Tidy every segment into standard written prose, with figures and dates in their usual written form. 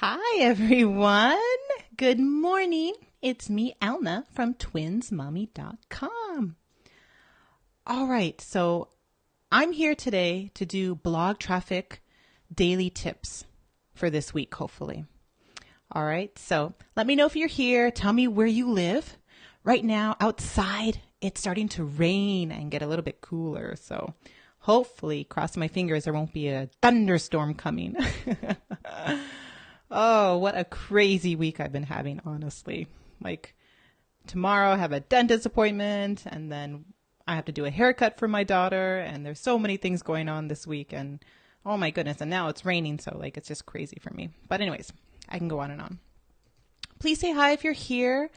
Hi, everyone. Good morning. It's me, Alna, from twinsmommy.com. All right, so I'm here today to do blog traffic daily tips for this week, hopefully. All right, so let me know if you're here. Tell me where you live. Right now, outside, it's starting to rain and get a little bit cooler. So hopefully, cross my fingers, there won't be a thunderstorm coming. Oh, what a crazy week I've been having, honestly. Like tomorrow I have a dentist appointment and then I have to do a haircut for my daughter and there's so many things going on this week and oh my goodness, and now it's raining, so like it's just crazy for me. But anyways, I can go on and on. Please say hi if you're here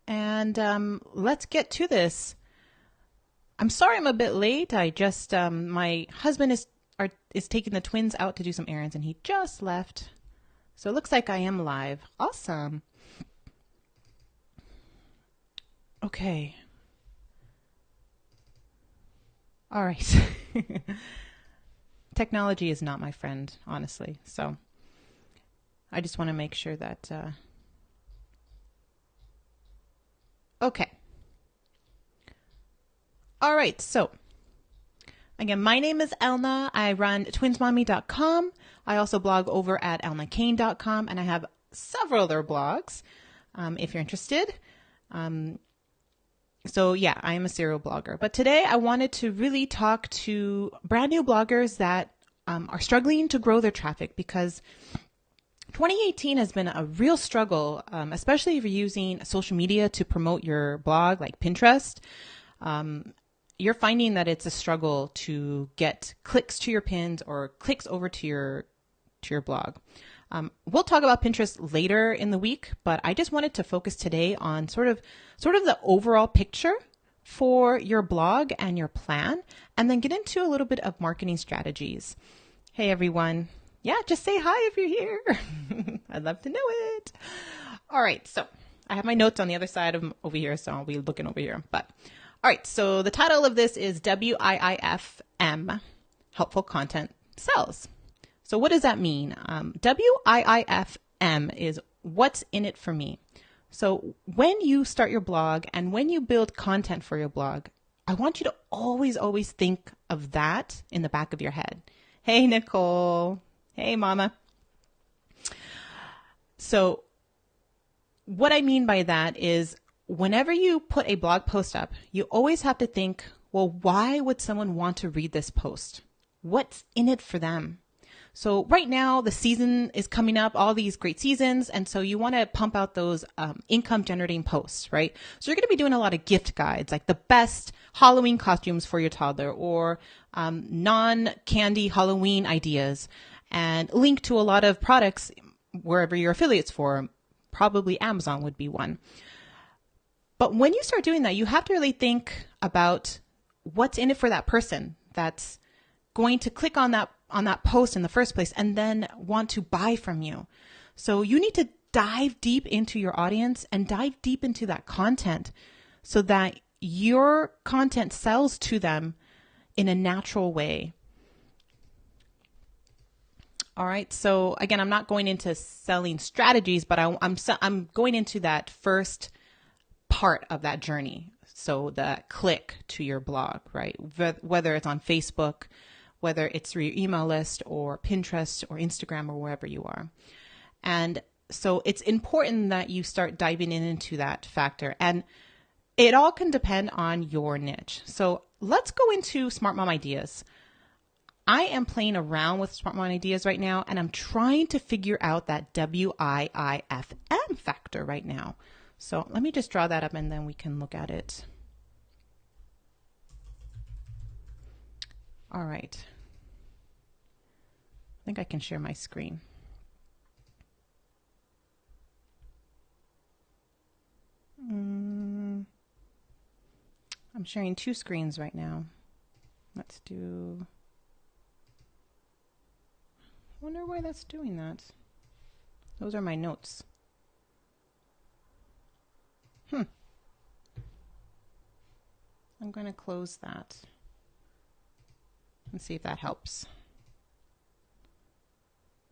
and let's get to this. I'm sorry I'm a bit late. I just my husband is taking the twins out to do some errands and he just left. So it looks like I am live. Awesome. Okay. All right. Technology is not my friend, honestly. So I just want to make sure that... Okay. All right. So again, my name is Elna. I run twinsmommy.com. I also blog over at elnakane.com, and I have several other blogs if you're interested. So yeah, I am a serial blogger. But today I wanted to really talk to brand new bloggers that are struggling to grow their traffic because 2018 has been a real struggle, especially if you're using social media to promote your blog like Pinterest. You're finding that it's a struggle to get clicks to your pins or clicks over to your blog. We'll talk about Pinterest later in the week, but I just wanted to focus today on sort of the overall picture for your blog and your plan, and then get into a little bit of marketing strategies. Hey, everyone. Yeah, just say hi if you're here. I'd love to know it. All right, so I have my notes on the other side of over here, so I'll be looking over here. But all right, so the title of this is WIIFM, Helpful Content Sells. So what does that mean? WIIFM is what's in it for me. So when you start your blog and when you build content for your blog, I want you to always, always think of that in the back of your head. Hey, Nicole. Hey, Mama. So what I mean by that is whenever you put a blog post up, you always have to think, well, why would someone want to read this post? What's in it for them? So right now, the season is coming up, all these great seasons. And so you want to pump out those income generating posts, right? So you're going to be doing a lot of gift guides, like the best Halloween costumes for your toddler or non-candy Halloween ideas, and link to a lot of products wherever your affiliates for. Probably Amazon would be one. But when you start doing that, you have to really think about what's in it for that person that's going to click on that post in the first place and then want to buy from you. So you need to dive deep into your audience and dive deep into that content so that your content sells to them in a natural way. All right. So again, I'm not going into selling strategies, but I'm going into that first part of that journey. So the click to your blog, right? Whether it's on Facebook, whether it's through your email list or Pinterest or Instagram or wherever you are. And so it's important that you start diving into that factor. And it all can depend on your niche. So let's go into Smart Mom ideas. I am playing around with Smart Mom ideas right now, and I'm trying to figure out that WIIFM factor right now. So let me just draw that up and then we can look at it. All right. I think I can share my screen. I'm sharing two screens right now. Let's do... I wonder why that's doing that. Those are my notes. I'm going to close that and see if that helps.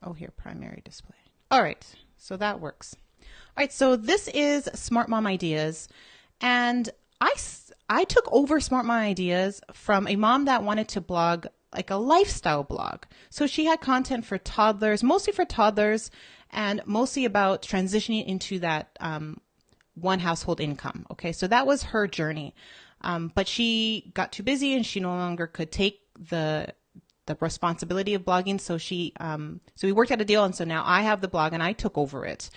Oh, here, primary display. All right, so that works. All right, so this is Smart Mom Ideas, and I took over Smart Mom Ideas from a mom that wanted to blog like a lifestyle blog. So she had content for toddlers, mostly for toddlers, and mostly about transitioning into that one household income. Okay, so that was her journey. But she got too busy and she no longer could take the responsibility of blogging. So so we worked out a deal. And so now I have the blog and I took over it.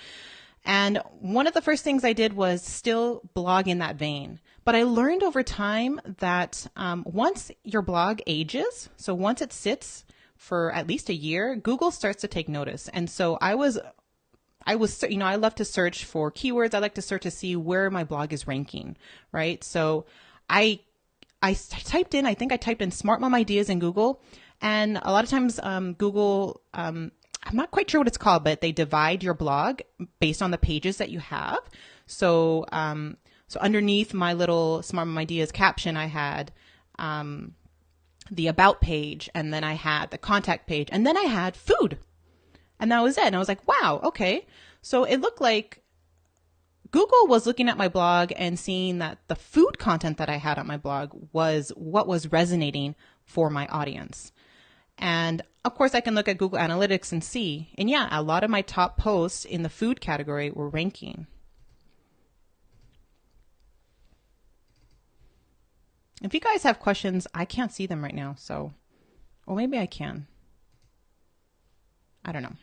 And one of the first things I did was still blog in that vein. But I learned over time that once your blog ages, so once it sits for at least a year, Google starts to take notice. And so I love to search for keywords. I like to search to see where my blog is ranking, right? So I typed in Smart Mom Ideas in Google, and a lot of times Google, I'm not quite sure what it's called, but they divide your blog based on the pages that you have. So so underneath my little Smart Mom Ideas caption, I had the about page, and then I had the contact page, and then I had food. And that was it. And I was like, wow, okay. So it looked like Google was looking at my blog and seeing that the food content that I had on my blog was what was resonating for my audience. And of course, I can look at Google Analytics and see. And yeah, a lot of my top posts in the food category were ranking. If you guys have questions, I can't see them right now. So, or maybe I can. I don't know.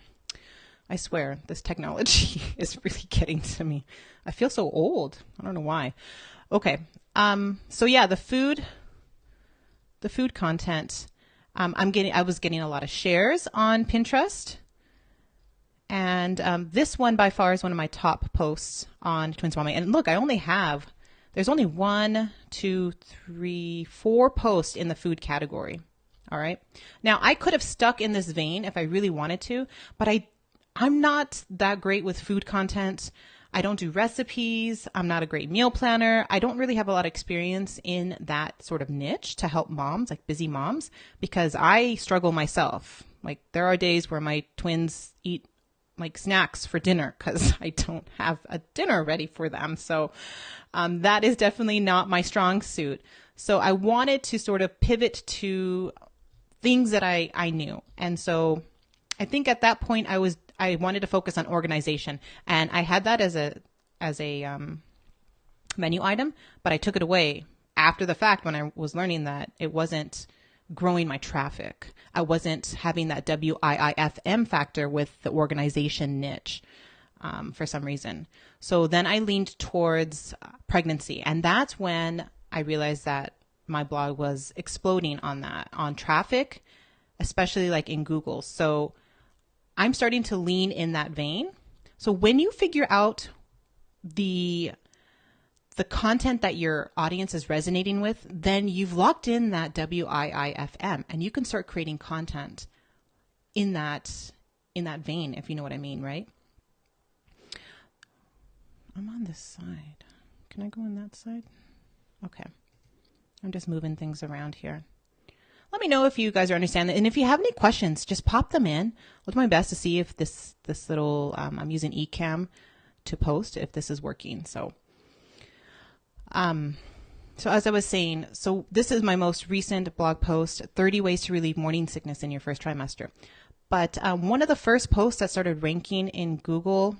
I swear this technology is really getting to me. I feel so old. I don't know why. Okay. So yeah, the food content, I was getting a lot of shares on Pinterest. And this one by far is one of my top posts on Twins Mommy. And look, there's only 1, 2, 3, 4 posts in the food category. All right. Now I could have stuck in this vein if I really wanted to, but I'm not that great with food content. I don't do recipes. I'm not a great meal planner. I don't really have a lot of experience in that sort of niche to help moms, like busy moms, because I struggle myself. Like there are days where my twins eat like snacks for dinner because I don't have a dinner ready for them. So that is definitely not my strong suit. So I wanted to sort of pivot to things that I knew. And so I think at that point I wanted to focus on organization, and I had that as a menu item, but I took it away after the fact when I was learning that it wasn't growing my traffic. I wasn't having that WIIFM factor with the organization niche for some reason. So then I leaned towards pregnancy, and that's when I realized that my blog was exploding on traffic, especially like in Google. So I'm starting to lean in that vein. So when you figure out the content that your audience is resonating with, then you've locked in that WIIFM, and you can start creating content in that vein, if you know what I mean, right? I'm on this side. Can I go on that side? Okay. I'm just moving things around here. Let me know if you guys are understanding. And if you have any questions, just pop them in. I'll do my best to see if this little, I'm using Ecamm to post, if this is working. So as I was saying, so this is my most recent blog post, 30 ways to relieve morning sickness in your first trimester. But one of the first posts that started ranking in Google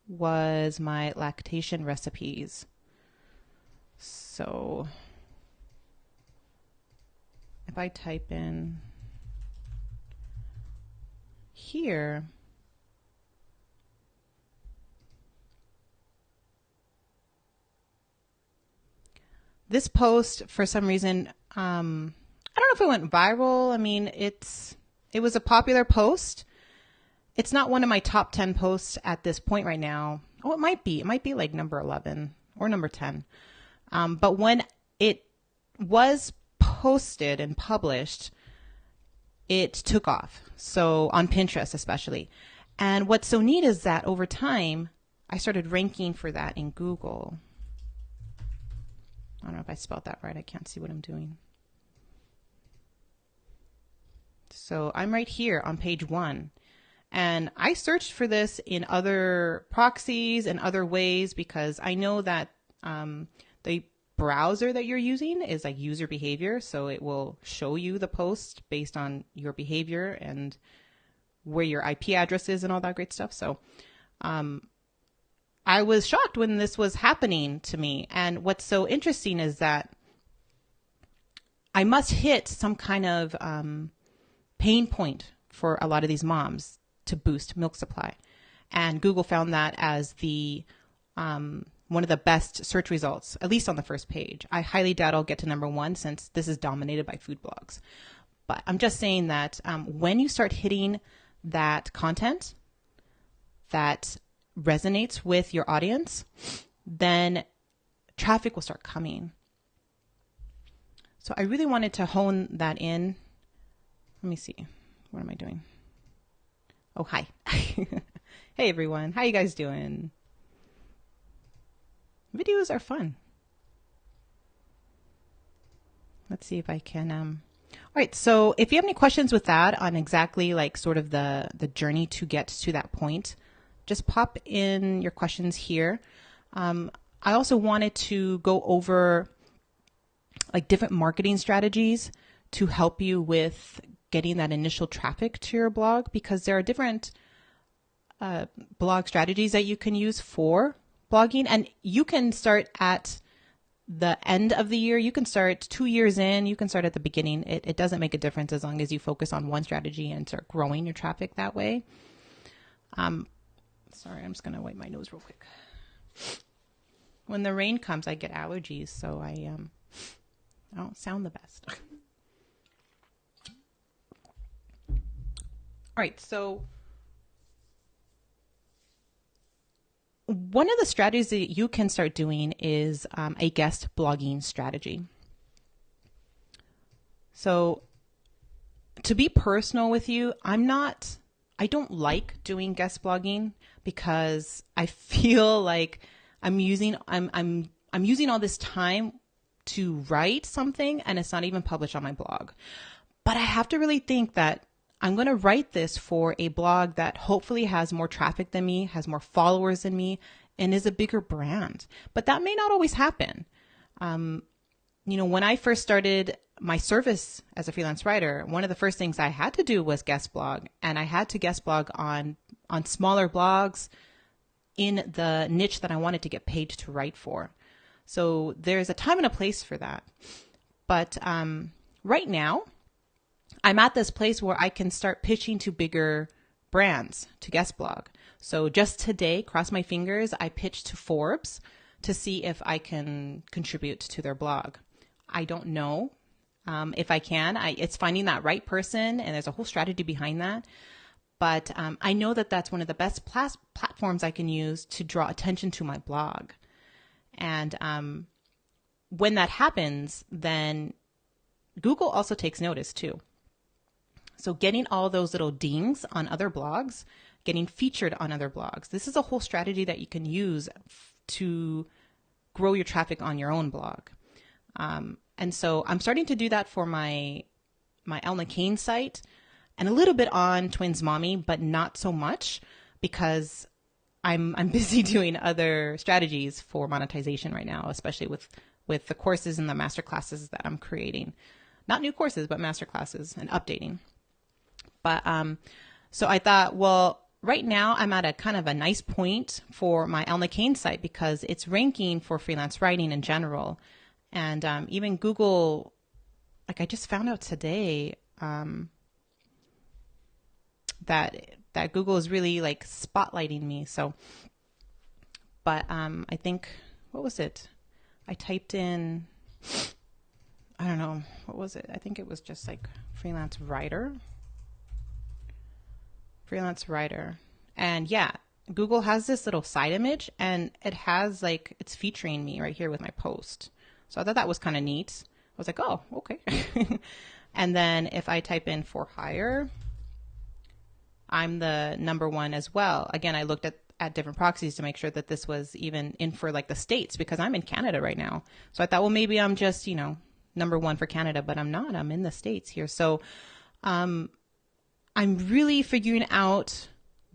was my lactation recipes. So if I type in here, this post, for some reason, I don't know if it went viral. I mean, it was a popular post. It's not one of my top 10 posts at this point right now. Oh, it might be. It might be like number 11 or number 10. But when it was posted and published, it took off. So on Pinterest especially. And what's so neat is that over time, I started ranking for that in Google. I don't know if I spelled that right. I can't see what I'm doing. So I'm right here on page 1. And I searched for this in other proxies and other ways because I know that the browser that you're using is like user behavior. So it will show you the post based on your behavior and where your IP address is and all that great stuff. So I was shocked when this was happening to me. And what's so interesting is that I must hit some kind of pain point for a lot of these moms to boost milk supply. And Google found that as the one of the best search results, at least on the first page. I highly doubt I'll get to number 1 since this is dominated by food blogs. But I'm just saying that when you start hitting that content that resonates with your audience, then traffic will start coming. So I really wanted to hone that in. Let me see. What am I doing? Oh, hi. Hey, everyone. How you guys doing? Videos are fun. Let's see if I can... All right. So if you have any questions with that on exactly like sort of the journey to get to that point, just pop in your questions here. I also wanted to go over like different marketing strategies to help you with getting that initial traffic to your blog, because there are different blog strategies that you can use for blogging. And you can start at the end of the year. You can start 2 years in. You can start at the beginning. It doesn't make a difference as long as you focus on one strategy and start growing your traffic that way. Sorry, I'm just going to wipe my nose real quick. When the rain comes, I get allergies, so I don't sound the best. All right, so one of the strategies that you can start doing is a guest blogging strategy. So to be personal with you, I don't like doing guest blogging because I feel like I'm using all this time to write something and it's not even published on my blog. But I have to really think that I'm going to write this for a blog that hopefully has more traffic than me, has more followers than me, and is a bigger brand. But that may not always happen. When I first started my service as a freelance writer, one of the first things I had to do was guest blog. And I had to guest blog on smaller blogs in the niche that I wanted to get paid to write for. So there's a time and a place for that. But right now, I'm at this place where I can start pitching to bigger brands to guest blog. So just today, cross my fingers, I pitched to Forbes to see if I can contribute to their blog. I don't know if I can. It's finding that right person, and there's a whole strategy behind that. But I know that that's one of the best platforms I can use to draw attention to my blog. And when that happens, then Google also takes notice too. So getting all those little dings on other blogs, getting featured on other blogs. This is a whole strategy that you can use to grow your traffic on your own blog. And so I'm starting to do that for my Elna Kane site and a little bit on Twins Mommy, but not so much because I'm busy doing other strategies for monetization right now, especially with the courses and the master classes that I'm creating. Not new courses, but master classes and updating. But so I thought, well, right now I'm at a kind of a nice point for my Elna Kane site because it's ranking for freelance writing in general. And even Google, like I just found out today that Google is really like spotlighting me. So, but I think, what was it? I typed in, I don't know, what was it? I think it was just like freelance writer. And yeah, Google has this little side image and it has like, it's featuring me right here with my post. So I thought that was kind of neat. I was like, oh, okay. And then if I type in for hire, I'm the #1 as well. Again, I looked at different proxies to make sure that this was even in for like the States because I'm in Canada right now. So I thought, well, maybe I'm just, #1 for Canada, but I'm not. I'm in the States here. So I'm really figuring out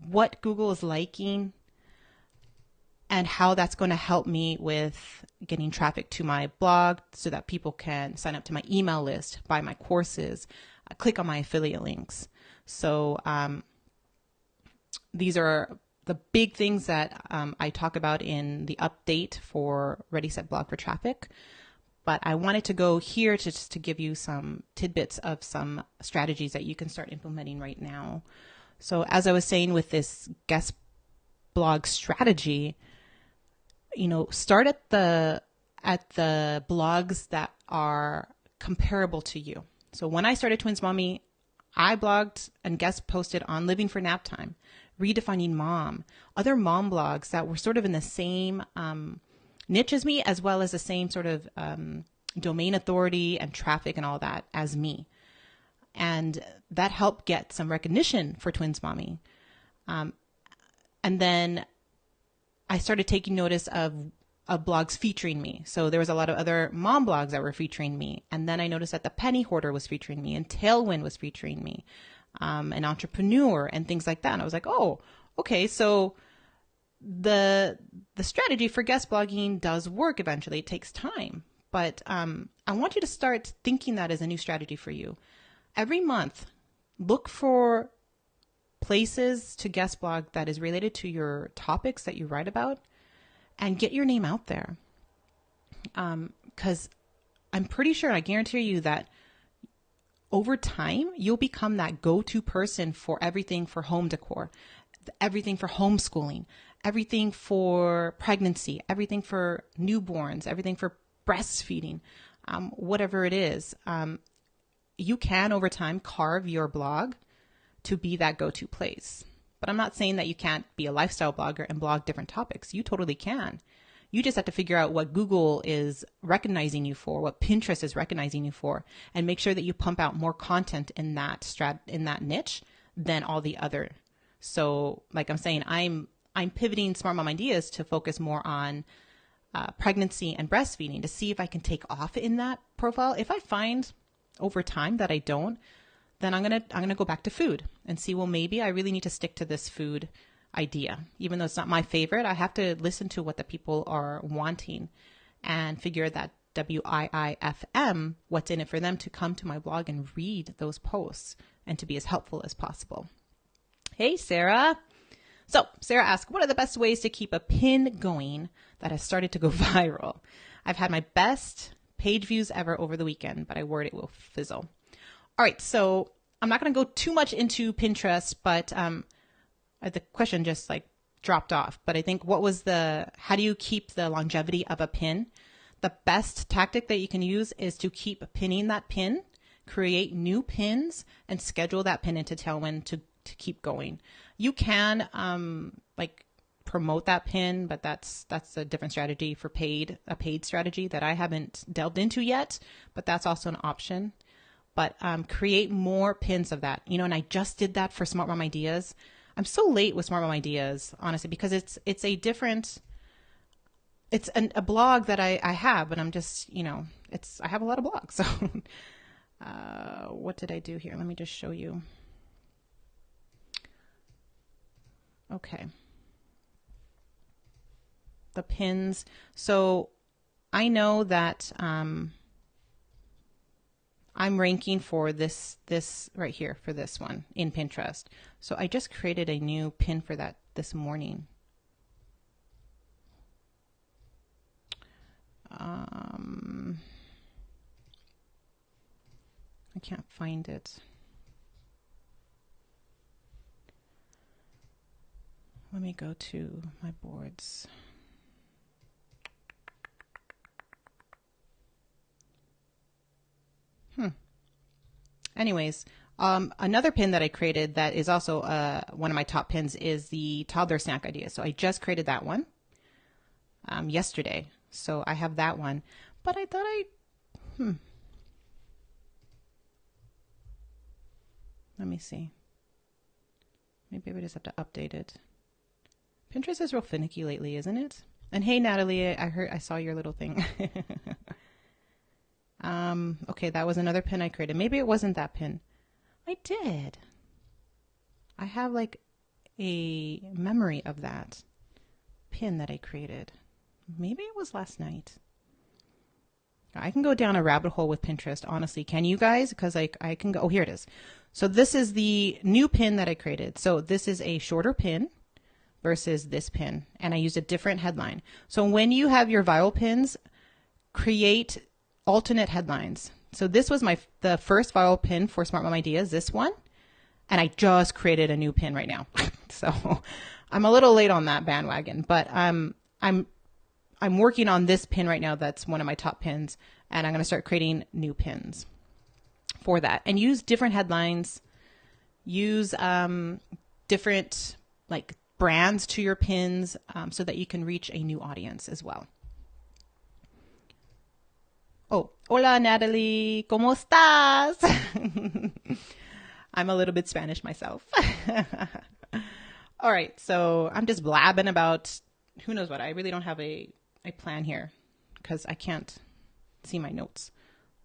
what Google is liking and how that's going to help me with getting traffic to my blog so that people can sign up to my email list, buy my courses, click on my affiliate links. So these are the big things that I talk about in the update for Ready Set Blog for Traffic. But I wanted to go here to just to give you some tidbits of some strategies that you can start implementing right now. So as I was saying with this guest blog strategy, start at the blogs that are comparable to you. So when I started Twins Mommy, I blogged and guest posted on Living for Nap Time, Redefining Mom, other mom blogs that were sort of in the same niche as me, as well as the same sort of domain authority and traffic and all that as me. And that helped get some recognition for Twins Mommy. And then I started taking notice of blogs featuring me. So there was a lot of other mom blogs that were featuring me. And then I noticed that the Penny Hoarder was featuring me and Tailwind was featuring me, an entrepreneur and things like that. And I was like, oh, okay. So the strategy for guest blogging does work eventually. It takes time. But I want you to start thinking that as a new strategy for you. Every month, look for places to guest blog that is related to your topics that you write about and get your name out there. Because I'm pretty sure, I guarantee you that over time, you'll become that go-to person for everything for home decor, everything for homeschooling, everything for pregnancy, everything for newborns, everything for breastfeeding, whatever it is. You can, over time, carve your blog to be that go-to place. But I'm not saying that you can't be a lifestyle blogger and blog different topics. You totally can. You just have to figure out what Google is recognizing you for, what Pinterest is recognizing you for, and make sure that you pump out more content in that niche than all the other. So, like I'm saying, I'm pivoting Smart Mom Ideas to focus more on pregnancy and breastfeeding to see if I can take off in that profile. If I find over time that I don't, then I'm gonna go back to food and see, well, maybe I really need to stick to this food idea. Even though it's not my favorite, I have to listen to what the people are wanting and figure that WIIFM, what's in it for them to come to my blog and read those posts and to be as helpful as possible. Hey, Sarah. So Sarah asked, what are the best ways to keep a pin going that has started to go viral? I've had my best page views ever over the weekend, but I worry it will fizzle. All right, so I'm not going to go too much into Pinterest, but the question just dropped off. But I think how do you keep the longevity of a pin? The best tactic that you can use is to keep pinning that pin, create new pins, and schedule that pin into Tailwind to keep going. You can promote that pin, but that's a different strategy for a paid strategy that I haven't delved into yet, but that's also an option. But create more pins of that, and I just did that for Smart Mom Ideas. I'm so late with Smart Mom Ideas, honestly, because it's a blog that I have, but I'm just, I have a lot of blogs. So what did I do here? Let me just show you. Okay. The pins. So I know that I'm ranking for this right here for this one in Pinterest. So I just created a new pin for that this morning. I can't find it. Let me go to my boards. Anyways, another pin that I created that is also one of my top pins is the toddler snack idea. So I just created that one yesterday. So I have that one. But I thought let me see. Maybe I just have to update it. Pinterest is real finicky lately, isn't it? And hey, Natalie, I saw your little thing. Okay, that was another pin I created. Maybe it wasn't that pin. I did. I have like a memory of that pin that I created. Maybe it was last night. I can go down a rabbit hole with Pinterest, honestly. Can you guys? Because I can go, oh, here it is. So this is the new pin that I created. So this is a shorter pin versus this pin, and I used a different headline. So when you have your viral pins, create alternate headlines. So this was the first viral pin for Smart Mom Ideas, this one, and I just created a new pin right now. So I'm a little late on that bandwagon, but I'm working on this pin right now. That's one of my top pins, and I'm going to start creating new pins for that, and use different headlines, use different like brands to your pins, so that you can reach a new audience as well. Oh, hola Natalie, ¿cómo estás? I'm a little bit Spanish myself. All right, so I'm just blabbing about who knows what. I really don't have a plan here because I can't see my notes.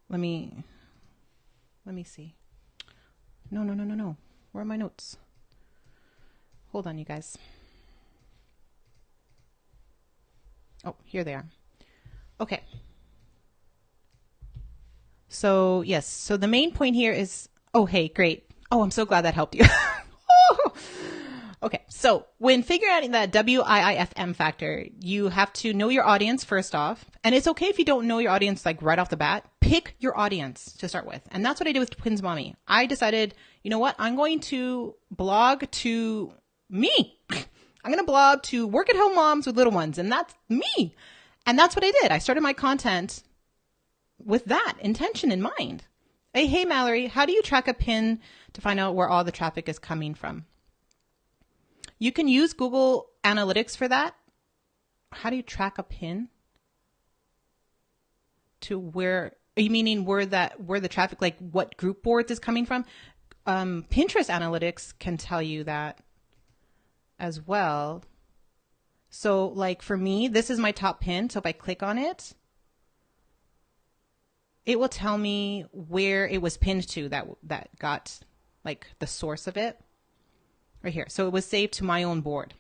Let me see. No. Where are my notes? Hold on, you guys. Oh, here they are. Okay. So yes, so the main point here is, oh, hey, great. Oh, I'm so glad that helped you. Okay, so when figuring out that WIIFM factor, you have to know your audience first off. And it's okay if you don't know your audience like right off the bat. Pick your audience to start with. And that's what I did with Twins Mommy. I decided, you know what? I'm going to blog to me. I'm going to blog to work at home moms with little ones. And that's me. And that's what I did. I started my content with that intention in mind. Hey, Mallory, how do you track a pin to find out where all the traffic is coming from? You can use Google Analytics for that. How do you track a pin? To where, are you meaning where the traffic, like what group boards is coming from? Pinterest Analytics can tell you that as well. So like for me, this is my top pin. So if I click on it, it will tell me where it was pinned to, that got like the source of it. Right here. So it was saved to my own board.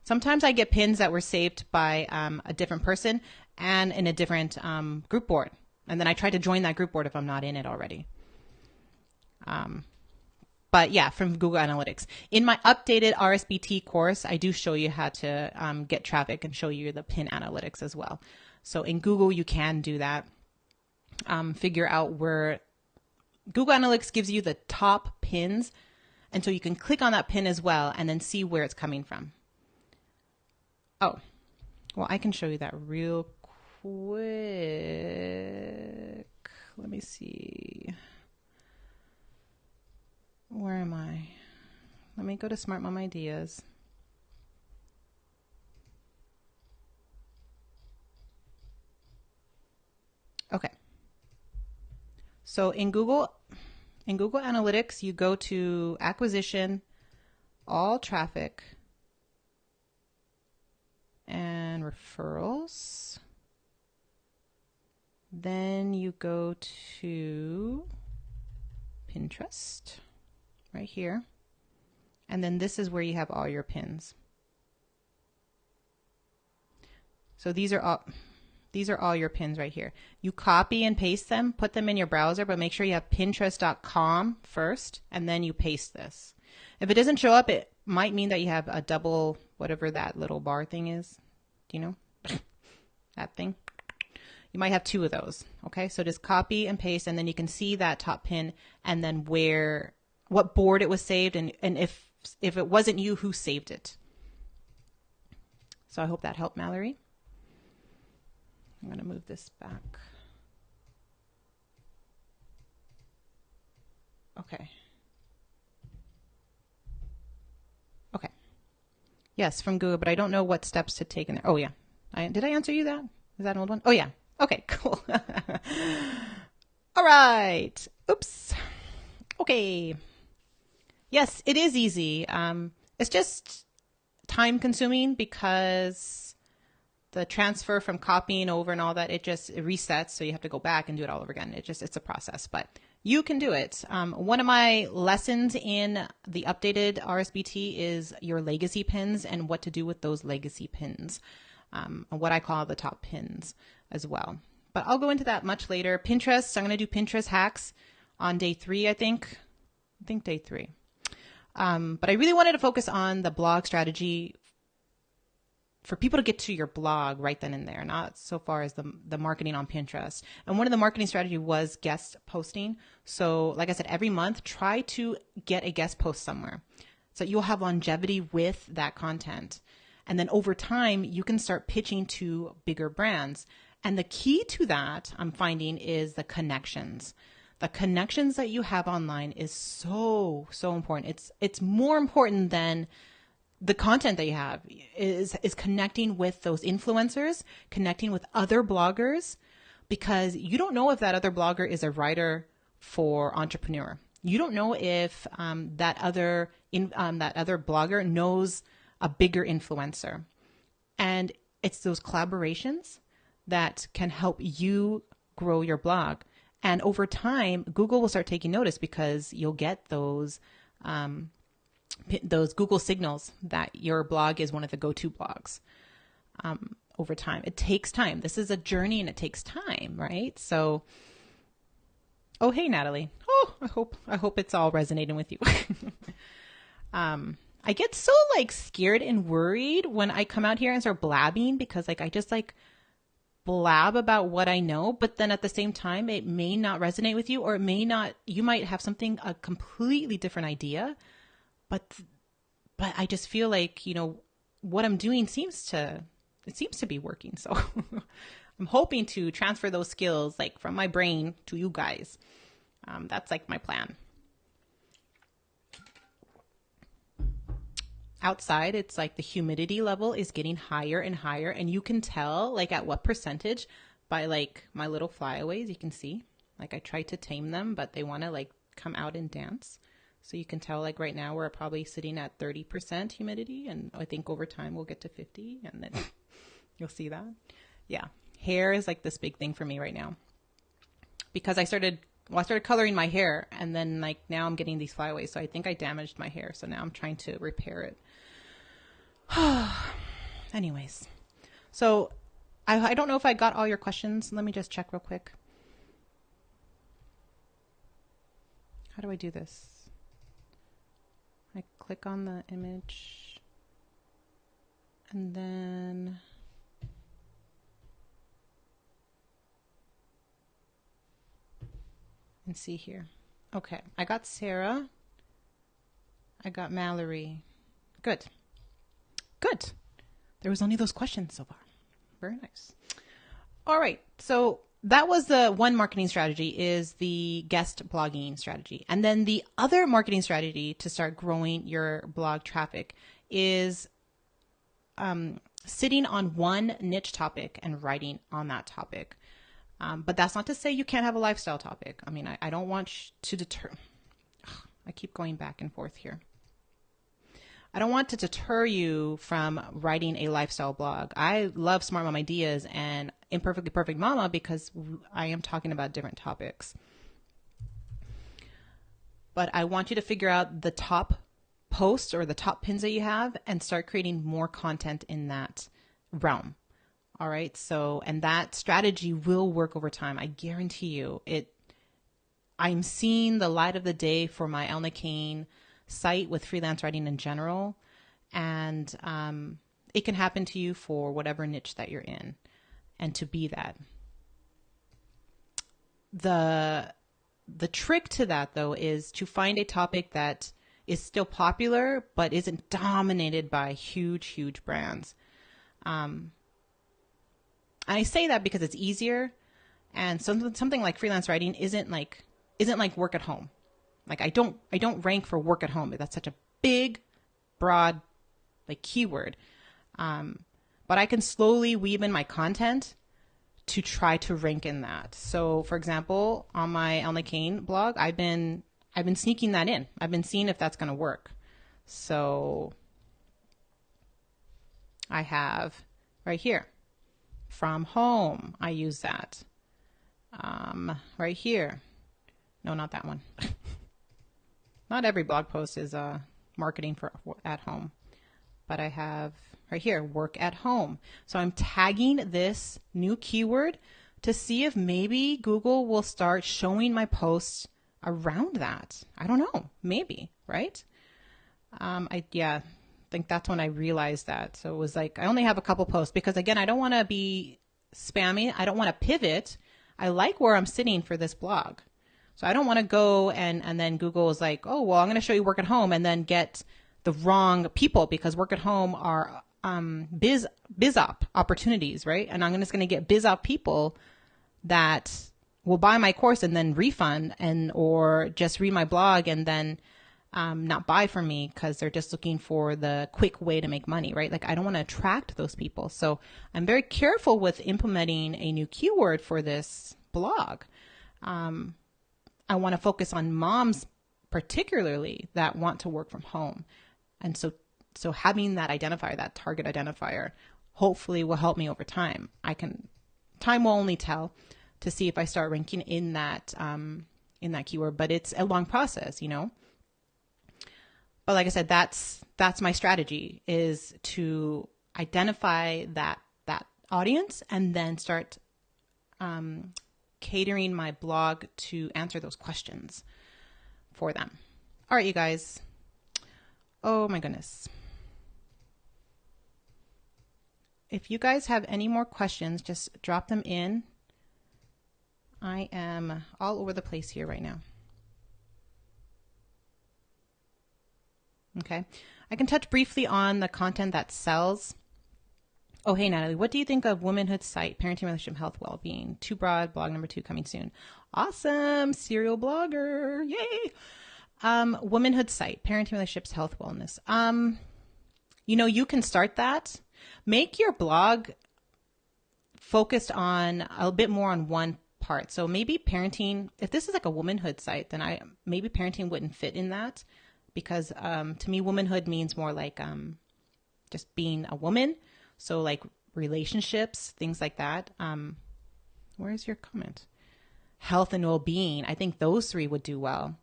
Sometimes I get pins that were saved by a different person and in a different group board. And then I try to join that group board if I'm not in it already. But yeah, from Google Analytics. In my updated RSBT course, I do show you how to get traffic and show you the pin analytics as well. So in Google, you can do that. Figure out where Google Analytics gives you the top pins. And so you can click on that pin as well and then see where it's coming from. Oh, well, I can show you that real quick. Let me see. Where am I? Let me go to Smart Mom Ideas. Okay. So in Google Analytics, you go to acquisition, all traffic, and referrals. Then you go to Pinterest right here. And then this is where you have all your pins. So these are all your pins right here. You copy and paste them, put them in your browser, but make sure you have pinterest.com first, and then you paste this. If it doesn't show up, it might mean that you have a double, whatever that little bar thing is. Do you know? That thing. You might have two of those. Okay, so just copy and paste, and then you can see that top pin, and then what board it was saved, and if it wasn't you, who saved it. So I hope that helped, Mallory. I'm going to move this back. Okay. Okay. Yes, from Google, but I don't know what steps to take in there. Oh, yeah. Did I answer you that? Is that an old one? Oh, yeah. Okay, cool. All right. Oops. Okay. Yes, it is easy. It's just time consuming because the transfer from copying over and all that, it resets. So you have to go back and do it all over again. It's a process, but You can do it. One of my lessons in the updated RSBT is your legacy pins and what to do with those legacy pins, what I call the top pins as well. But I'll go into that much later. Pinterest, I'm going to do Pinterest hacks on day 3, I think. Day 3. But I really wanted to focus on the blog strategy for people to get to your blog right then and there, not so far as the marketing on Pinterest. And one of the marketing strategy was guest posting. So like I said, every month, try to get a guest post somewhere so you'll have longevity with that content. And then over time, you can start pitching to bigger brands. And the key to that, I'm finding, is the connections. The connections that you have online is so, so important. It's more important than the content that you have is connecting with those influencers, connecting with other bloggers, because you don't know if that other blogger is a writer for Entrepreneur. You don't know if that other blogger knows a bigger influencer. And it's those collaborations that can help you grow your blog. And over time, Google will start taking notice because you'll get those Google signals that your blog is one of the go-to blogs over time. It takes time. This is a journey and it takes time, right? So, oh, hey, Natalie. Oh, I hope it's all resonating with you. I get so scared and worried when I come out here and start blabbing because I just blab about what I know, but then at the same time, it may not resonate with you, or it may not, you might have a completely different idea. But I just feel like, what I'm doing seems to be working. So I'm hoping to transfer those skills from my brain to you guys. That's my plan. Outside, it's the humidity level is getting higher and higher. And you can tell at what percentage by my little flyaways. You can see I tried to tame them, but they want to come out and dance. So you can tell right now we're probably sitting at 30% humidity, and I think over time we'll get to 50, and then you'll see that. Yeah. Hair is this big thing for me right now because I started coloring my hair, and then now I'm getting these flyaways. So I think I damaged my hair. So now I'm trying to repair it. Anyways, so I don't know if I got all your questions. Let me just check real quick. How do I do this? I click on the image and then and see here. Okay, I got Sarah. I got Mallory. Good. Good. There was only those questions so far. Very nice. All right, so that was the one marketing strategy, is the guest blogging strategy. And then the other marketing strategy to start growing your blog traffic is sitting on one niche topic and writing on that topic. But that's not to say you can't have a lifestyle topic. I mean, I don't want to deter. I keep going back and forth here. I don't want to deter you from writing a lifestyle blog. I love Smart Mom Ideas and Imperfectly Perfect Mama because I am talking about different topics. But I want you to figure out the top posts or the top pins that you have and start creating more content in that realm. All right. So, and that strategy will work over time. I guarantee you it. I'm seeing the light of the day for my Elna Kane site with freelance writing in general. And it can happen to you for whatever niche that you're in, and to be that. The trick to that, though, is to find a topic that is still popular, but isn't dominated by huge brands. I say that because it's easier, and something like freelance writing isn't like work at home. I don't rank for work at home. That's such a big, broad, keyword. But I can slowly weave in my content to try to rank in that. So, for example, on my Elna Kane blog, I've been sneaking that in. I've been seeing if that's going to work. So I have right here, from home. I use that right here. No, not that one. Not every blog post is marketing for at home. But I have right here, work at home. So I'm tagging this new keyword to see if maybe Google will start showing my posts around that. I don't know, maybe, right? I think that's when I realized that. So it was like, I only have a couple posts because again, I don't want to be spammy. I don't want to pivot. I like where I'm sitting for this blog. So I don't want to go and then Google is like, oh, well, I'm going to show you work at home and then get the wrong people because work at home are biz op opportunities, right? And I'm just going to get biz op people that will buy my course and then refund or just read my blog and then not buy from me because they're just looking for the quick way to make money, right? Like I don't want to attract those people. So I'm very careful with implementing a new keyword for this blog. I want to focus on moms particularly that want to work from home. And so having that identifier, that target identifier, hopefully will help me over time. Time will only tell to see if I start ranking in that keyword, but it's a long process, you know? But like I said, that's my strategy is to identify that audience and then start catering my blog to answer those questions for them. All right, you guys. Oh my goodness. If you guys have any more questions, just drop them in. I am all over the place here right now. Okay. I can touch briefly on the content that sells. Oh, hey, Natalie, what do you think of Womanhood Site, Parenting, Relationship, Health, Wellbeing? Too broad, blog number 2 coming soon. Awesome. Serial blogger. Yay. Womanhood Site, Parenting, Relationships, Health, Wellness. You can start that. Make your blog focused on a bit more on one part. So maybe parenting, if this is like a womanhood site, then maybe parenting wouldn't fit in that because to me, womanhood means more like just being a woman. So like relationships, things like that. Where's your comment? Health and well-being. I think those 3 would do well.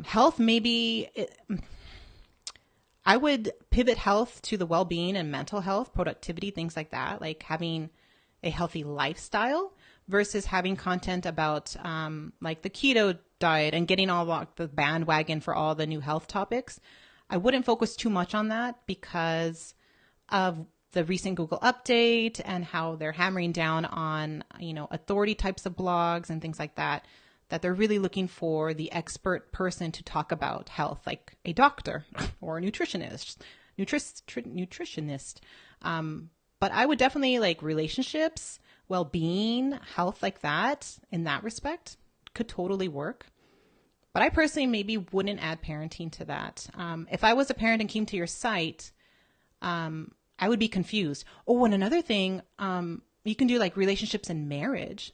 Health, maybe I would pivot health to the well-being and mental health, productivity, things like that, like having a healthy lifestyle versus having content about like the keto diet and getting all the bandwagon for all the new health topics. I wouldn't focus too much on that because of the recent Google update and how they're hammering down on, authority types of blogs and things like that they're really looking for the expert person to talk about health, like a doctor or a nutritionist. But I would definitely like relationships, well-being, health like that in that respect could totally work. But I personally maybe wouldn't add parenting to that. If I was a parent and came to your site, I would be confused. Oh, and another thing, you can do like relationships and marriage.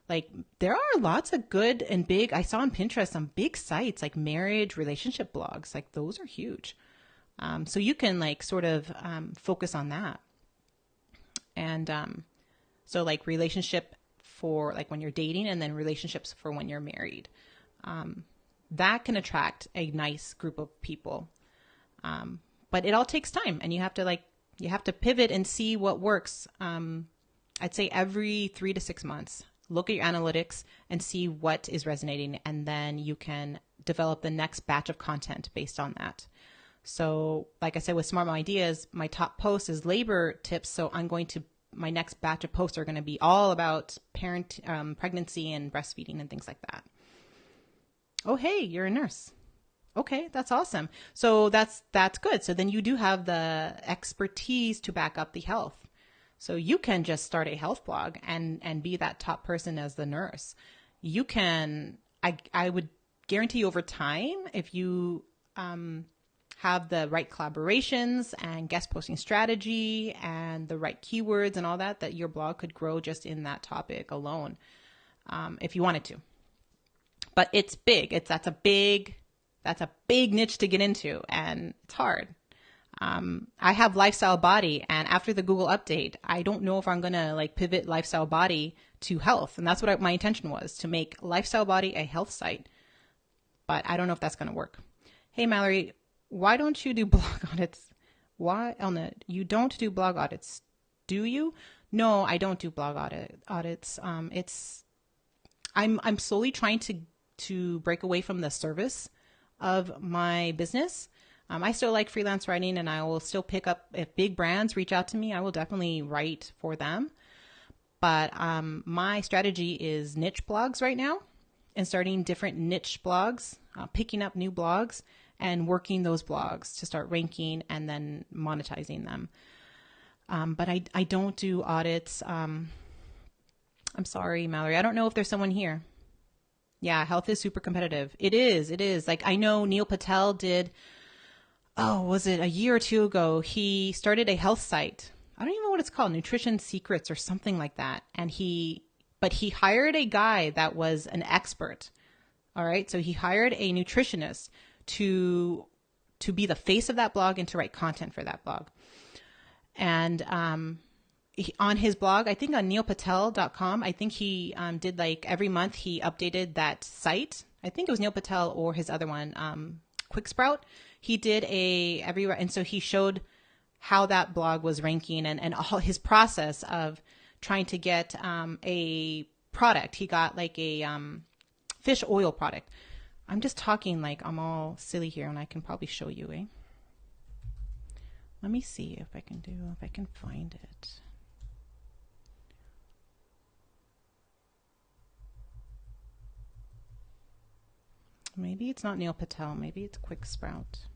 Like there are lots of good and big, I saw on Pinterest some big sites like marriage, relationship blogs, like those are huge. So you can like sort of focus on that. And so like relationship for like when you're dating and then relationships for when you're married. That can attract a nice group of people. But it all takes time and you have to pivot and see what works. I'd say every 3 to 6 months. Look at your analytics and see what is resonating, and then you can develop the next batch of content based on that. So like I said, with Smart Mom Ideas, my top post is labor tips. So my next batch of posts are going to be all about pregnancy and breastfeeding and things like that. Oh, hey, you're a nurse. Okay, that's awesome. So that's good. So then you do have the expertise to back up the health. So you can just start a health blog and be that top person as the nurse. You can, I would guarantee over time, if you have the right collaborations and guest posting strategy and the right keywords and all that, that your blog could grow just in that topic alone, if you wanted to. But it's big. That's a big niche to get into, and it's hard. I have lifestyle body, and after the Google update, I don't know if I'm gonna like pivot lifestyle body to health, and that's what my intention was, to make lifestyle body a health site. But I don't know if that's gonna work. Hey Mallory, why don't you do blog audits? Why, Elna, you don't do blog audits, do you? No, I don't do blog audits. I'm slowly trying to break away from the service of my business. I still like freelance writing, and I will still pick up if big brands reach out to me. I will definitely write for them. But my strategy is niche blogs right now, and starting different niche blogs, picking up new blogs, and working those blogs to start ranking and then monetizing them. But I don't do audits. I'm sorry, Mallory. I don't know if there's someone here. Yeah, health is super competitive. It is. It is. Like, I know Neil Patel did, oh, was it a year or two ago? He started a health site. I don't even know what it's called, Nutrition Secrets or something like that. But he hired a guy that was an expert. All right. So he hired a nutritionist to be the face of that blog and to write content for that blog. And on his blog, I think on neilpatel.com, I think he did like every month he updated that site. I think it was Neil Patel or his other one, QuickSprout. He did and so he showed how that blog was ranking and all his process of trying to get a product. He got like a fish oil product. I'm just talking like I'm all silly here, and I can probably show you, eh? Let me see if I can find it. Maybe it's not Neil Patel. Maybe it's QuickSprout.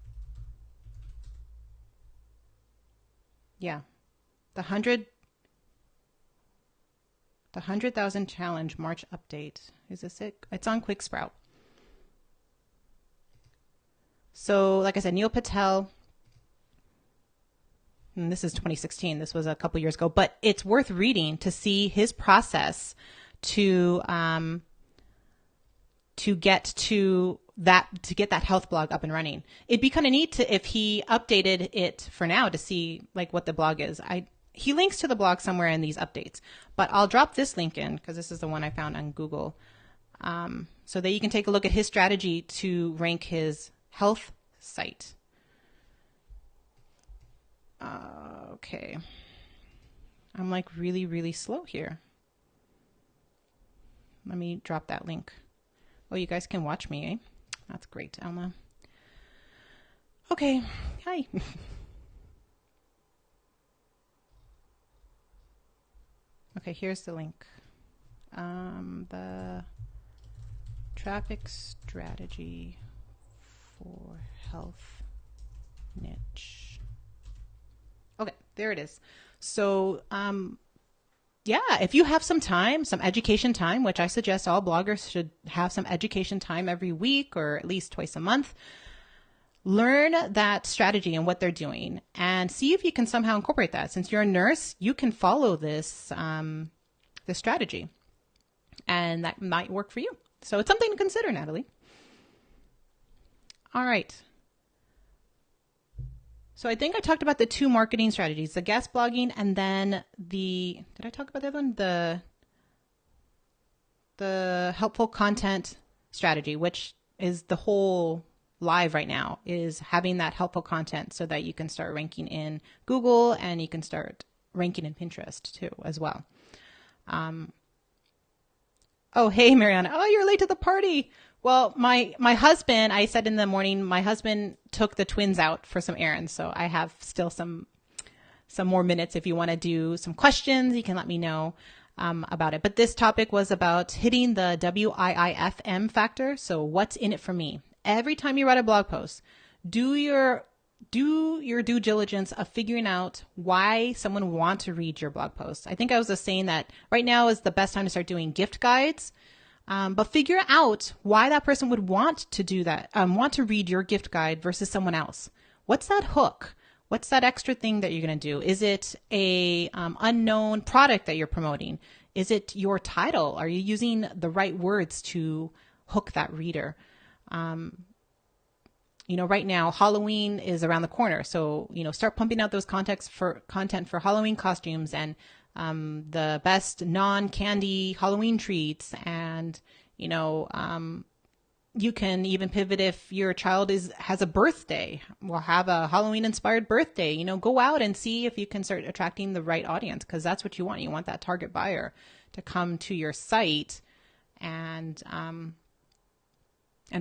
Yeah, the 100,000 challenge March update. Is this it? It's on QuickSprout. So, like I said, Neil Patel. And this is 2016. This was a couple years ago, but it's worth reading to see his process to get that health blog up and running. It'd be kind of neat if he updated it for now to see like what the blog is. He links to the blog somewhere in these updates, but I'll drop this link in because this is the one I found on Google, so that you can take a look at his strategy to rank his health site. Okay. I'm like really, really slow here. Let me drop that link. Oh, you guys can watch me, eh? That's great, Elma. Okay. Hi. Okay, here's the link. The traffic strategy for health niche. Okay, there it is. So, yeah, if you have some time, some education time, which I suggest all bloggers should have some education time every week or at least twice a month, learn that strategy and what they're doing and see if you can somehow incorporate that. Since you're a nurse, you can follow this strategy, and that might work for you. So it's something to consider, Natalie. All right. So I think I talked about the two marketing strategies, the guest blogging and then did I talk about the other one? The helpful content strategy, which is the whole live right now, is having that helpful content so that you can start ranking in Google and you can start ranking in Pinterest too as well. Oh, hey, Mariana. Oh, you're late to the party. Well, my husband, I said in the morning, my husband took the twins out for some errands. So I have still some more minutes. If you want to do some questions, you can let me know about it. But this topic was about hitting the WIIFM factor. So what's in it for me? Every time you write a blog post, do your due diligence of figuring out why someone would want to read your blog post. I think I was just saying that right now is the best time to start doing gift guides. But figure out why that person would want to do that, want to read your gift guide versus someone else. What's that hook? What's that extra thing that you're going to do? Is it a unknown product that you're promoting? Is it your title? Are you using the right words to hook that reader? right now Halloween is around the corner. So, start pumping out those content for Halloween costumes and the best non-candy Halloween treats. And, you can even pivot if your child has a birthday. Well, have a Halloween inspired birthday. Go out and see if you can start attracting the right audience, because that's what you want. You want that target buyer to come to your site and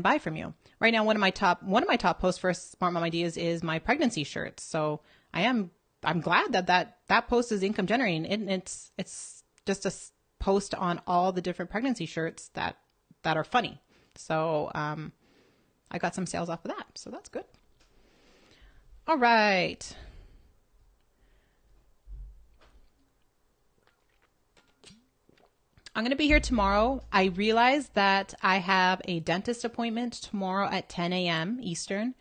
buy from you. Right now, one of my top posts for Smart Mom Ideas is my pregnancy shirts. So I'm glad that post is income generating. It's just a post on all the different pregnancy shirts that are funny. So I got some sales off of that. So that's good. All right. I'm going to be here tomorrow. I realized that I have a dentist appointment tomorrow at 10 a.m. Eastern.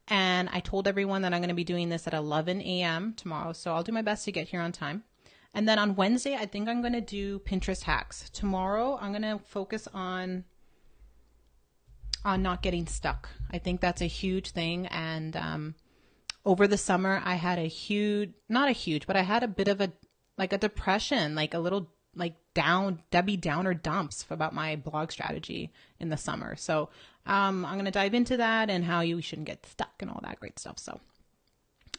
And I told everyone that I'm going to be doing this at 11 a.m. tomorrow. So I'll do my best to get here on time. And then on Wednesday, I think I'm going to do Pinterest hacks. Tomorrow, I'm going to focus on not getting stuck. I think that's a huge thing. And over the summer, I had but I had a bit of a depression, like a little Debbie Downer dumps about my blog strategy in the summer. So I'm going to dive into that and how you shouldn't get stuck and all that great stuff. So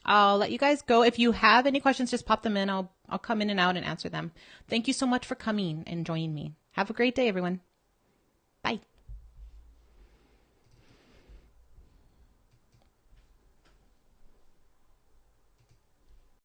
I'll let you guys go. If you have any questions, just pop them in. I'll come in and out and answer them. Thank you so much for coming and joining me. Have a great day, everyone.